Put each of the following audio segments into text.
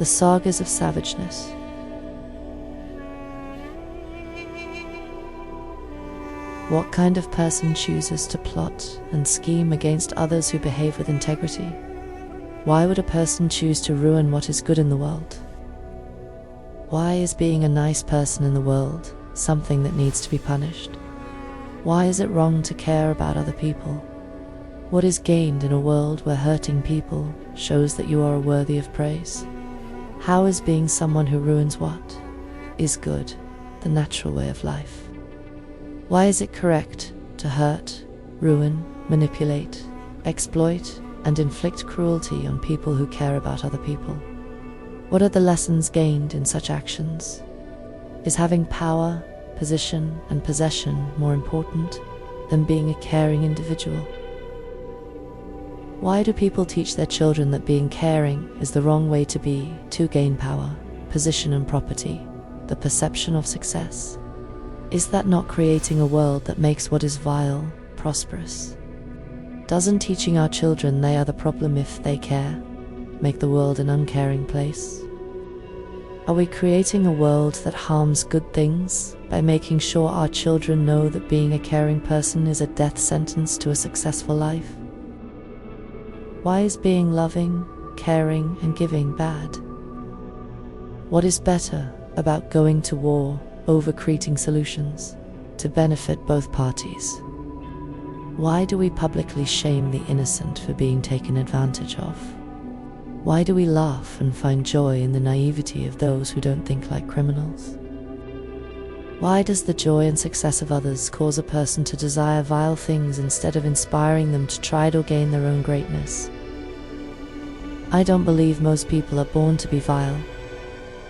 The Sagas of Savageness. What kind of person chooses to plot and scheme against others who behave with integrity? Why would a person choose to ruin what is good in the world? Why is being a nice person in the world something that needs to be punished? Why is it wrong to care about other people? What is gained in a world where hurting people shows that you are worthy of praise? How is being someone who ruins what is good the natural way of life? Why is it correct to hurt, ruin, manipulate, exploit, and inflict cruelty on people who care about other people? What are the lessons gained in such actions? Is having power, position, and possession more important than being a caring individual? Why do people teach their children that being caring is the wrong way to be to gain power, position, and property, the perception of success? Is that not creating a world that makes what is vile prosperous? Doesn't teaching our children they are the problem if they care make the world an uncaring place? Are we creating a world that harms good things by making sure our children know that being a caring person is a death sentence to a successful life? Why is being loving, caring, and giving bad? What is better about going to war over creating solutions to benefit both parties? Why do we publicly shame the innocent for being taken advantage of? Why do we laugh and find joy in the naivety of those who don't think like criminals? Why does the joy and success of others cause a person to desire vile things instead of inspiring them to try to gain their own greatness? I don't believe most people are born to be vile.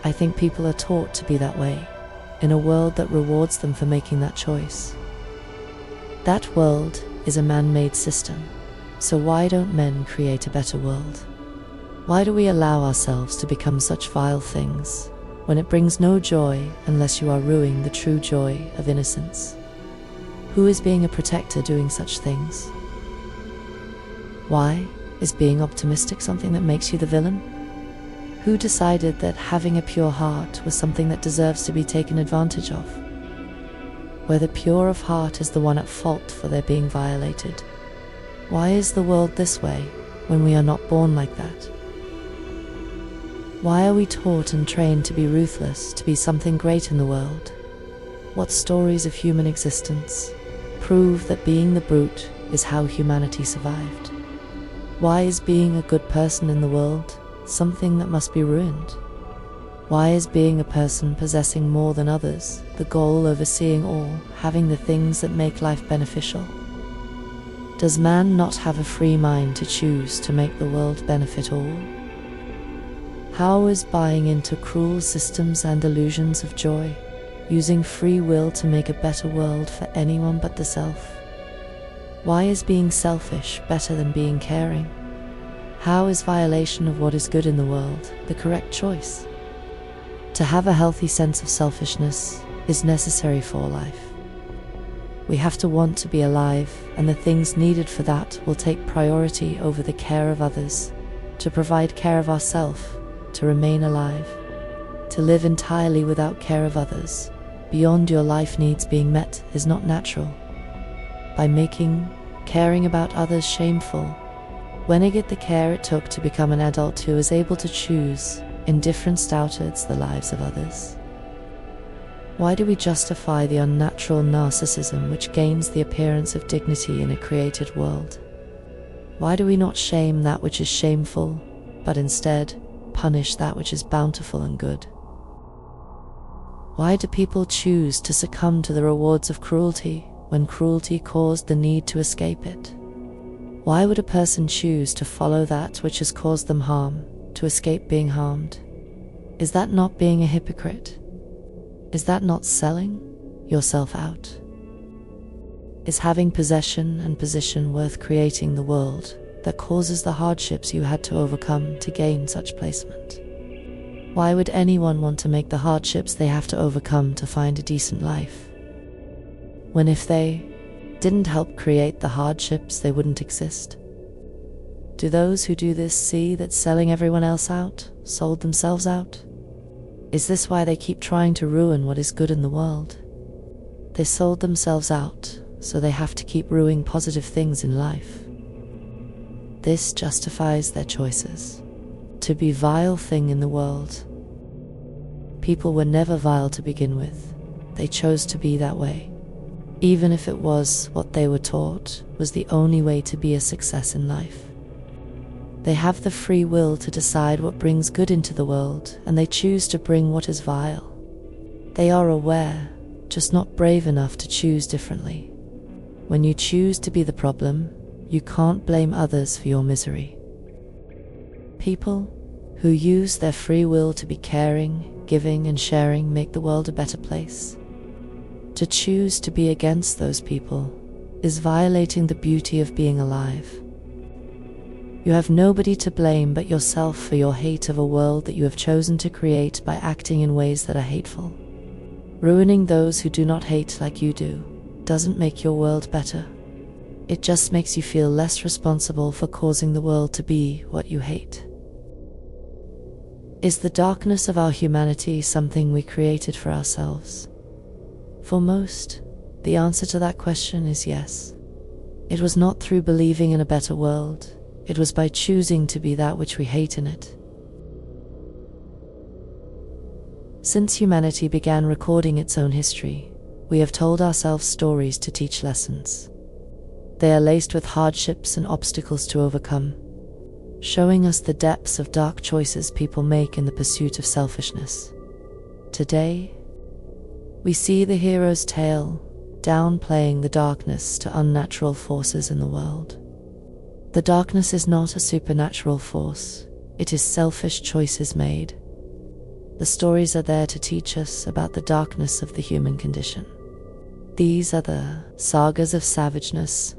I think people are taught to be that way, in a world that rewards them for making that choice. That world is a man-made system, so why don't men create a better world? Why do we allow ourselves to become such vile things when it brings no joy unless you are ruining the true joy of innocence? Who is being a protector doing such things? Why is being optimistic something that makes you the villain? Who decided that having a pure heart was something that deserves to be taken advantage of? Where the pure of heart is the one at fault for their being violated. Why is the world this way when we are not born like that? Why are we taught and trained to be ruthless, to be something great in the world? What stories of human existence prove that being the brute is how humanity survived? Why is being a good person in the world something that must be ruined? Why is being a person possessing more than others the goal, overseeing all, having the things that make life beneficial? Does man not have a free mind to choose to make the world benefit all? How is buying into cruel systems and illusions of joy, using free will to make a better world for anyone but the self? Why is being selfish better than being caring? How is violation of what is good in the world the correct choice? To have a healthy sense of selfishness is necessary for life. We have to want to be alive, and the things needed for that will take priority over the care of others, to provide care of ourselves, to remain alive, to live entirely without care of others, beyond your life needs being met, is not natural. By making caring about others shameful, when I get the care it took to become an adult who is able to choose indifference towards the lives of others. Why do we justify the unnatural narcissism which gains the appearance of dignity in a created world? Why do we not shame that which is shameful, but instead punish that which is bountiful and good? Why do people choose to succumb to the rewards of cruelty when cruelty caused the need to escape it? Why would a person choose to follow that which has caused them harm, to escape being harmed? Is that not being a hypocrite? Is that not selling yourself out? Is having possession and position worth creating the world that causes the hardships you had to overcome to gain such placement? Why would anyone want to make the hardships they have to overcome to find a decent life, when if they didn't help create the hardships, they wouldn't exist? Do those who do this see that selling everyone else out sold themselves out? Is this why they keep trying to ruin what is good in the world? They sold themselves out, so they have to keep ruining positive things in life. This justifies their choices. To be vile thing in the world. People were never vile to begin with. They chose to be that way. Even if it was what they were taught was the only way to be a success in life. They have the free will to decide what brings good into the world, and they choose to bring what is vile. They are aware, just not brave enough to choose differently. When you choose to be the problem, you can't blame others for your misery. People who use their free will to be caring, giving, and sharing make the world a better place. To choose to be against those people is violating the beauty of being alive. You have nobody to blame but yourself for your hate of a world that you have chosen to create by acting in ways that are hateful. Ruining those who do not hate like you do doesn't make your world better. It just makes you feel less responsible for causing the world to be what you hate. Is the darkness of our humanity something we created for ourselves? For most, the answer to that question is yes. It was not through believing in a better world. It was by choosing to be that which we hate in it. Since humanity began recording its own history, we have told ourselves stories to teach lessons. They are laced with hardships and obstacles to overcome, showing us the depths of dark choices people make in the pursuit of selfishness. Today, we see the hero's tale, downplaying the darkness to unnatural forces in the world. The darkness is not a supernatural force, it is selfish choices made. The stories are there to teach us about the darkness of the human condition. These are the Sagas of Savageness,